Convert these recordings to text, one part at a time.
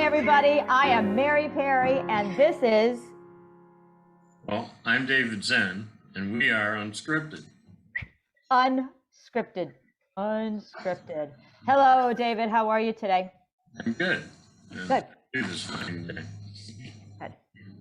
everybody. I am Mary Perry, and this is... Well, I'm David Zen, and we are Unscripted. Unscripted. Hello, David. How are you today? I'm good. Good. Do this fine day.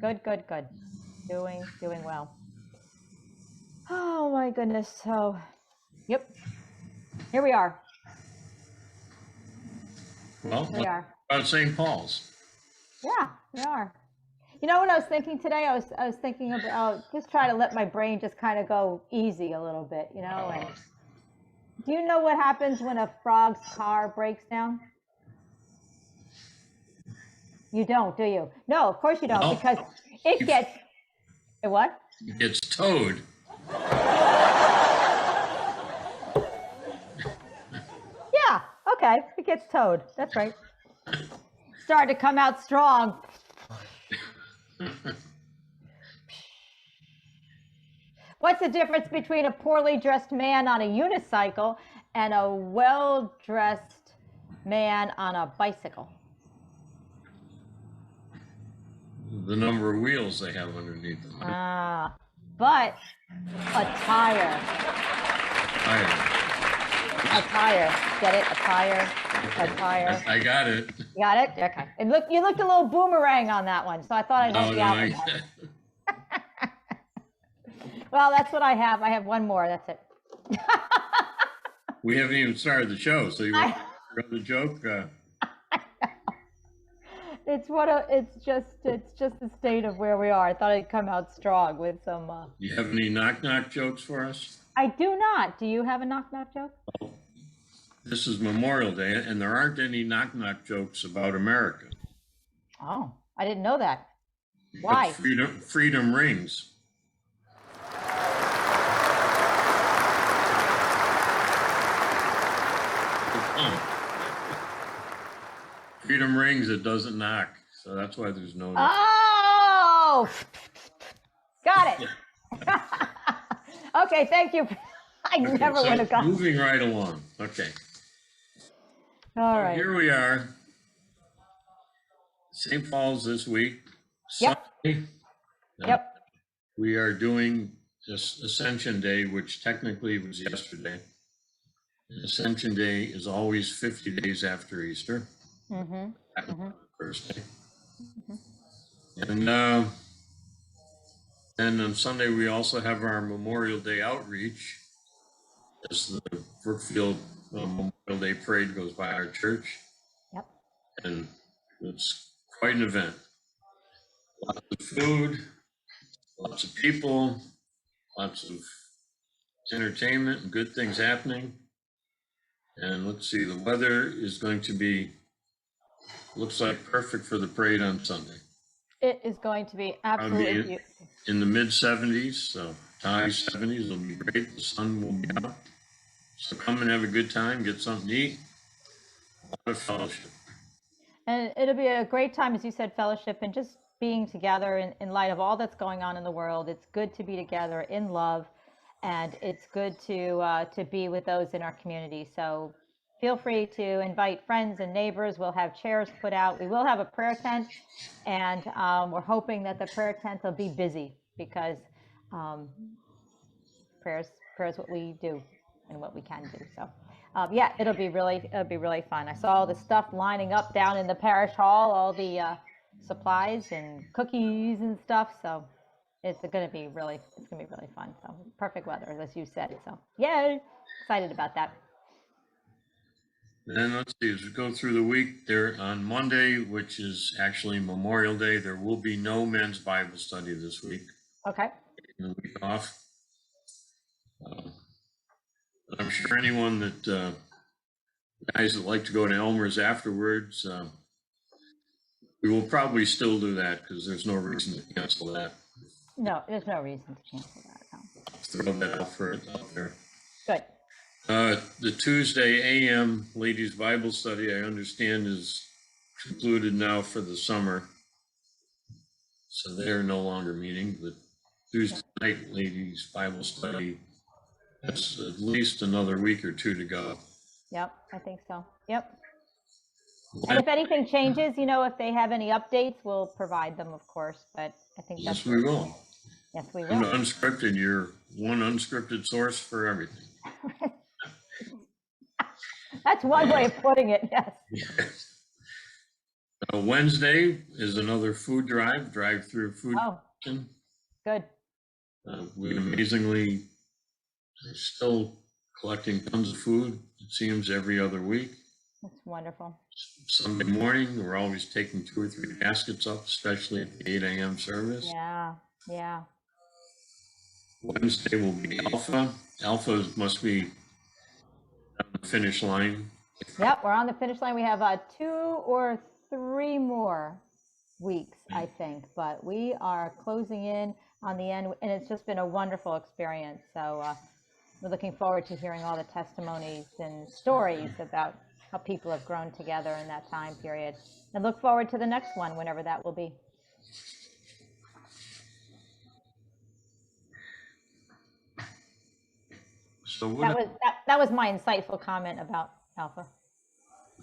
Good. Doing well. Oh my goodness. So, yep. Here we are. Well, we are. About St. Paul's. Yeah, we are. You know what I was thinking today? I was thinking about just try to let my brain just kind of go easy a little bit, you know. And do you know what happens when a frog's car breaks down? You don't, do you? No, of course you don't, because it gets... What? It gets towed. Yeah, okay. It gets towed. That's right. Started to come out strong. What's the difference between a poorly dressed man on a unicycle and a well-dressed man on a bicycle? The number of wheels they have underneath them. But a tire. A tire. Get it? A tire. A tire. I got it. You got it? Okay. And look, you looked a little boomerang on that one, so I thought I'd help you out. Well, that's what I have. I have one more. That's it. We haven't even started the show, so you want to the joke? It's just the state of where we are. I thought I'd come out strong with some. You have any knock-knock jokes for us? I do not. Do you have a knock-knock joke? Well, this is Memorial Day, and there aren't any knock-knock jokes about America. Oh, I didn't know that. Why? Freedom rings. Freedom rings, it doesn't knock. So that's why there's no... Oh! Got it. Okay, thank you. I never would have gotten... Moving right along. Okay. All right. Here we are. St. Paul's this week. Yep. Sunday. Yep. We are doing this Ascension Day, which technically was yesterday. Ascension Day is always 50 days after Easter. Thursday. And then on Sunday, we also have our Memorial Day outreach as the Brookfield Memorial Day Parade goes by our church. Yep. And it's quite an event. Lots of food, lots of people, lots of entertainment and good things happening. And let's see, the weather is going to be, looks like perfect for the parade on Sunday. It is going to be absolutely beautiful. In the mid 70s, so high 70s will be great. The sun will be out. So come and have a good time, get something to eat, a lot of fellowship. And it'll be a great time, as you said, fellowship and just being together in light of all that's going on in the world. It's good to be together in love, and it's good to be with those in our community. So feel free to invite friends and neighbors. We'll have chairs put out. We will have a prayer tent, and we're hoping that the prayer tent will be busy, because prayer is what we do and what we can do. So yeah, it'll be really fun. I saw all the stuff lining up down in the parish hall, all the supplies and cookies and stuff. So it's going to be really fun. So perfect weather, as you said. So yay, excited about that. And let's see, as we go through the week, there on Monday, which is actually Memorial Day, there will be no men's Bible study this week. Okay. Taking the week off. I'm sure anyone that guys that like to go to Elmer's afterwards, we will probably still do that, because there's no reason to cancel that. No, there's no reason to cancel that. No. Throw that out there. Good. The Tuesday AM Ladies Bible Study, I understand, is concluded now for the summer. So they're no longer meeting. The Tuesday night Ladies Bible Study has at least another week or two to go. Yep, I think so. Yep. And if anything changes, if they have any updates, we'll provide them, of course. But I think Yes, we will. Yes, we And will. Unscripted, you're one unscripted source for everything. That's one way of putting it, yes. Yes. Wednesday is another food drive-through food. Oh, kitchen. good. We amazingly are still collecting tons of food, it seems, every other week. That's wonderful. Sunday morning, we're always taking 2 or 3 baskets up, especially at the 8 a.m. service. Yeah, yeah. Wednesday will be Alpha. Alpha must be on the finish line. Yep, we're on the finish line. We have 2 or 3 more weeks, I think, but we are closing in on the end, and it's just been a wonderful experience. So we're looking forward to hearing all the testimonies and stories about how people have grown together in that time period, and look forward to the next one, whenever that will be. So that was my insightful comment about Alpha.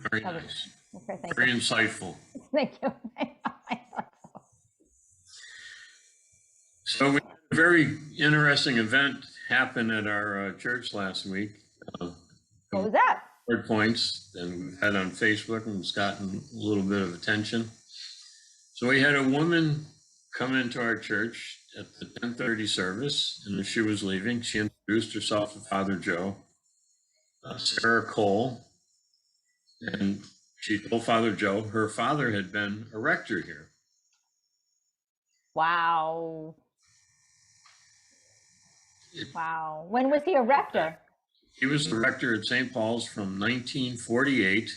very nice. Okay, thank Very you. insightful. Thank you. So we had a very interesting event happen at our church last week. What was that? Word points, and we've had on Facebook, and it's gotten a little bit of attention. So we had a woman come into our church at the 10:30 service, and as she was leaving, she introduced herself to Father Joe, Sarah Cole, and she told Father Joe her father had been a rector here. Wow. Wow. When was he a rector? He was the rector at St. Paul's from 1948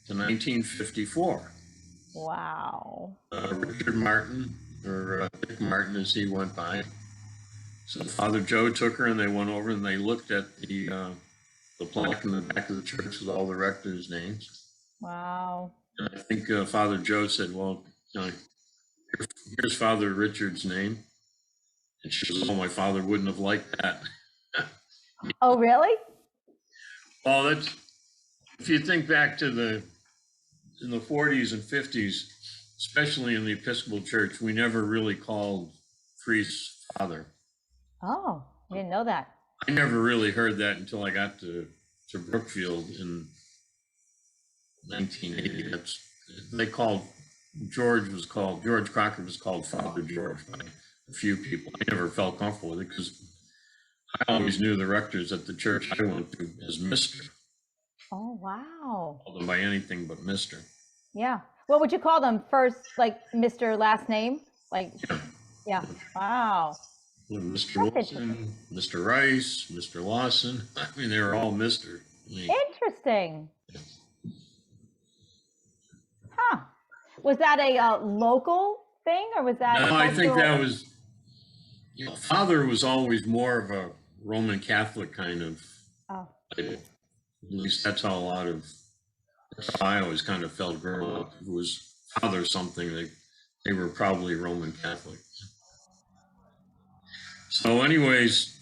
to 1954. Wow. Richard Martin, or Dick Martin as he went by. So Father Joe took her, and they went over and they looked at the plaque in the back of the church with all the rectors' names. Wow. And I think Father Joe said, well, here's Father Richard's name. And she goes, oh, my father wouldn't have liked that. Oh, really? Well, if you think back to in the 40s and 50s, especially in the Episcopal Church, we never really called priests father. Oh, I didn't know that. I never really heard that until I got to Brookfield in 1980. George Crocker was called Father George by a few people. I never felt comfortable with it because I always knew the rectors at the church I went to as Mr. Oh, wow. Called them by anything but Mr. Yeah. What would you call them first, like Mr. last name? Like, yeah. Wow. Mr. Wilson, Mr. Rice, Mr. Lawson. I mean, they were all Mr. Interesting. Huh. Was that a local thing, or was that? No, I think that was, Father was always more of a Roman Catholic kind of. Oh. At least that's how I always kind of felt growing up. It was Father something, they were probably Roman Catholic. So anyways,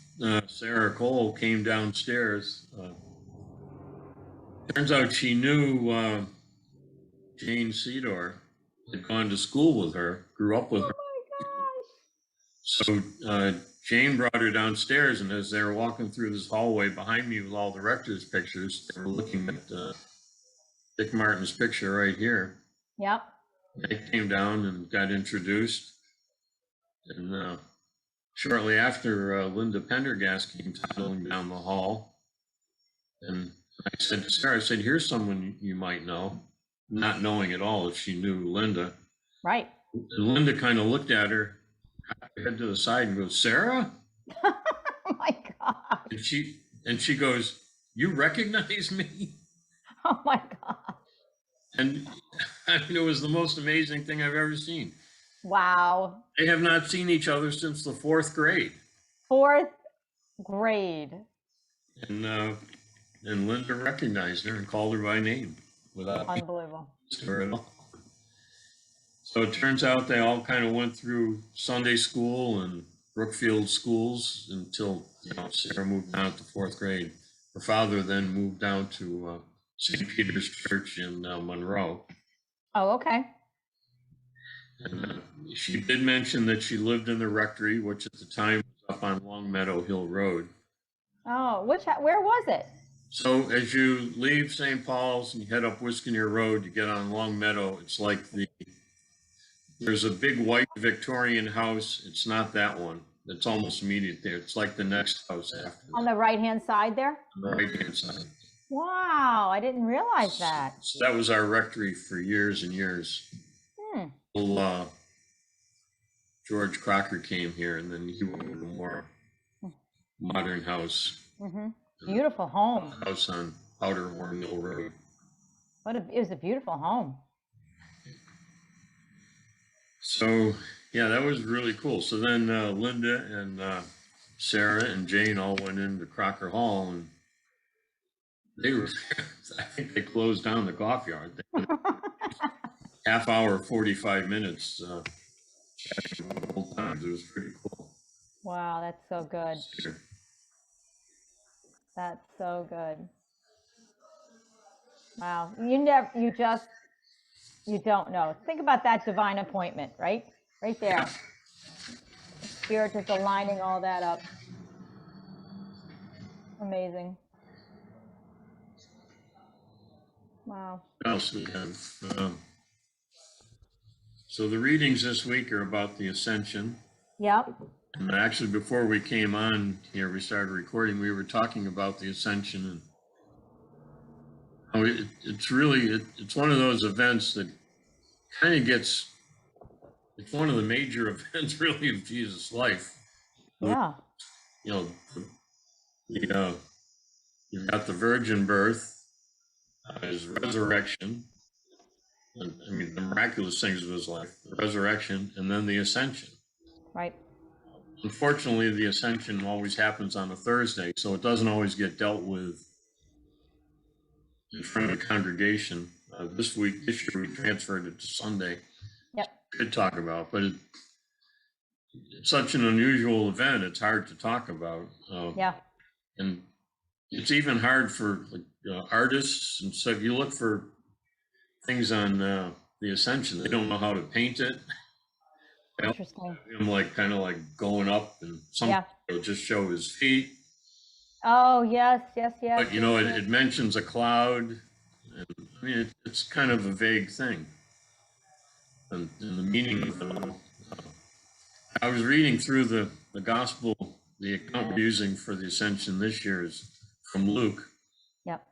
Sarah Cole came downstairs. Turns out she knew Jane Sedor, had gone to school with her, grew up with her. Oh So Jane brought her downstairs, and as they were walking through this hallway behind me with all the rector's pictures, they were looking at Dick Martin's picture right here. Yep. They came down and got introduced. And shortly after, Linda Pendergast came toddling down the hall. And I said to Sarah, here's someone you might know, not knowing at all if she knew Linda. Right. And Linda kind of looked at her, head to the side, and goes, Sarah? Oh my God. And she goes, you recognize me? Oh my God. And I mean, it was the most amazing thing I've ever seen. Wow. They have not seen each other since the 4th grade. 4th grade. And Linda recognized her and called her by name without unbelievable her at all. So it turns out they all kind of went through Sunday school and Brookfield schools until Sarah moved down to 4th grade. Her father then moved down to St. Peter's Church in Monroe. Oh, okay. And she did mention that she lived in the rectory, which at the time was up on Long Meadow Hill Road. Oh, where was it? So as you leave St. Paul's and you head up Wisconsin Road, you get on Long Meadow. It's like there's a big white Victorian house. It's not that one. It's almost immediate there. It's like the next house after. On the right-hand side there? On the right-hand side. Wow, I didn't realize that. So that was our rectory for years and years. Well, George Crocker came here, and then he went to a more modern house. Beautiful home. House on Outer Horn Mill Road. It was a beautiful home. So, yeah, that was really cool. So then Linda and Sarah and Jane all went into Crocker Hall, and they were, I think they closed down the golf yard. Half hour, 45 minutes. Chatting about old times. It was pretty cool. Wow, that's so good. Sure. That's so good. Wow, you don't know. Think about that divine appointment, right? Right there. The Spirit is aligning all that up. Amazing. Wow. What else we have? So the readings this week are about the Ascension. Yep. And actually, before we came on here, we started recording, we were talking about the Ascension, and how it's one of those events that kind of it's one of the major events really of Jesus' life. Yeah. You know, you've got the virgin birth, his resurrection, and, I mean, the miraculous things of his life, the resurrection, and then the Ascension. Right. Unfortunately, the Ascension always happens on a Thursday, so it doesn't always get dealt with in front of the congregation. This year, we transferred it to Sunday. Yep. Could talk about, but it's such an unusual event. It's hard to talk about. Yeah. And it's even hard for artists. And so if you look for things on the Ascension, they don't know how to paint it. Interesting. I'm kind of going up, and it'll just show his feet. Oh, yes. But it mentions a cloud. And, I mean, it's kind of a vague thing. And the meaning of it all. I was reading through the gospel, the account we're using for the Ascension this year is from Luke. Yep.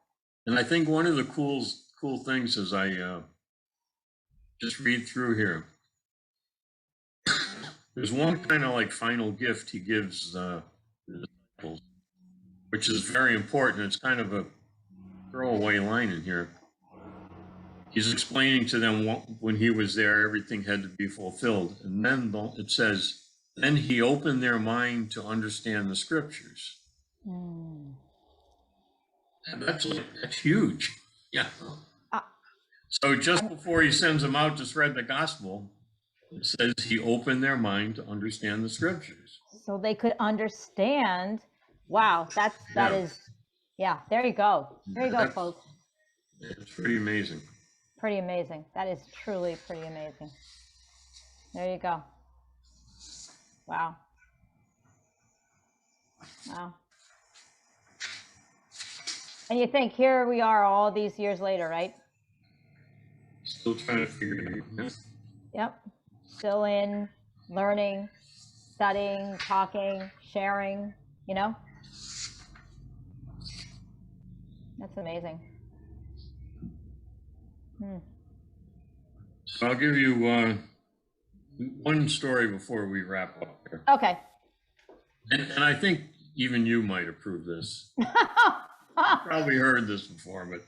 And I think one of the cool things is I just read through here. There's one kind of final gift he gives the disciples, which is very important. It's kind of a throwaway line in here. He's explaining to them when he was there, everything had to be fulfilled. And then it says, then he opened their mind to understand the scriptures. And that's huge. Yeah. So just before he sends them out to spread the gospel, it says he opened their mind to understand the scriptures. So they could understand. Wow, that is, there you go. There you go, folks. It's pretty amazing. Pretty amazing. That is truly pretty amazing. There you go. Wow. Wow. And you think, here we are all these years later, right? Still trying to figure it out. Yep. Still in, learning, studying, talking, sharing, That's amazing. So I'll give you one story before we wrap up here. Okay. And I think even you might approve this. Probably heard this before, but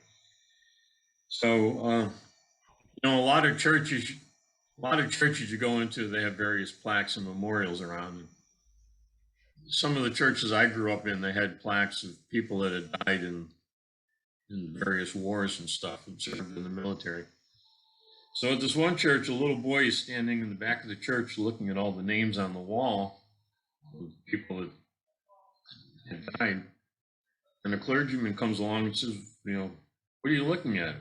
so a lot of churches you go into, they have various plaques and memorials around them. Some of the churches I grew up in, they had plaques of people that had died in various wars and stuff and served in the military. So at this one church, a little boy is standing in the back of the church looking at all the names on the wall of people that had died. And a clergyman comes along and says, what are you looking at?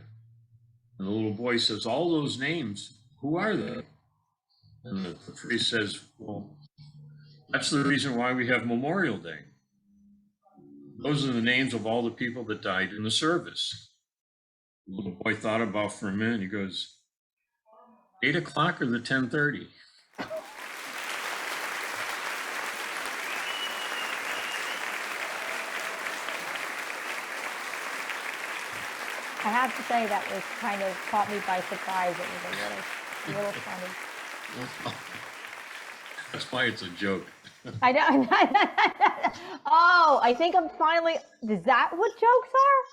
And the little boy says, all those names, who are they? And the priest says, well, that's the reason why we have Memorial Day. Those are the names of all the people that died in the service. The little boy thought about for a minute. He goes, 8 o'clock or the 10:30? I have to say that was kind of caught me by surprise. It was a little funny. That's why it's a joke. I know. Oh, I think I'm finally. Is that what jokes are?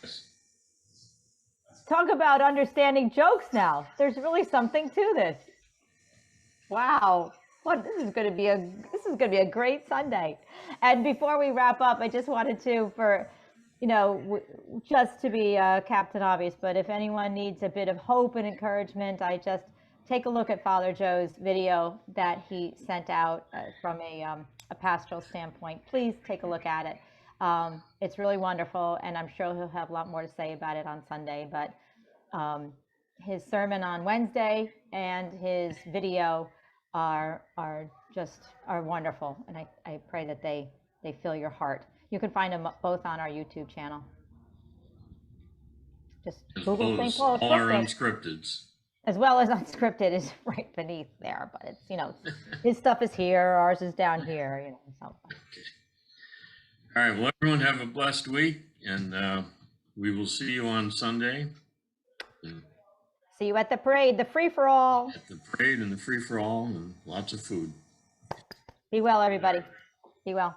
Yes. Talk about understanding jokes now. There's really something to this. Wow. What this is going to be a great Sunday. And before we wrap up, I just wanted to just to be Captain Obvious, but if anyone needs a bit of hope and encouragement, I just take a look at Father Joe's video that he sent out from a pastoral standpoint. Please take a look at it. It's really wonderful, and I'm sure he'll have a lot more to say about it on Sunday, but his sermon on Wednesday and his video are wonderful, and I pray that they fill your heart. You can find them both on our YouTube channel. Just Google St. Paul all our Unscripteds. As well as Unscripted is right beneath there, but it's, his stuff is here, ours is down here, so. Okay. All right, well, everyone have a blessed week, and we will see you on Sunday. See you at the parade, the free-for-all. At the parade and the free-for-all, and lots of food. Be well, everybody. Be well.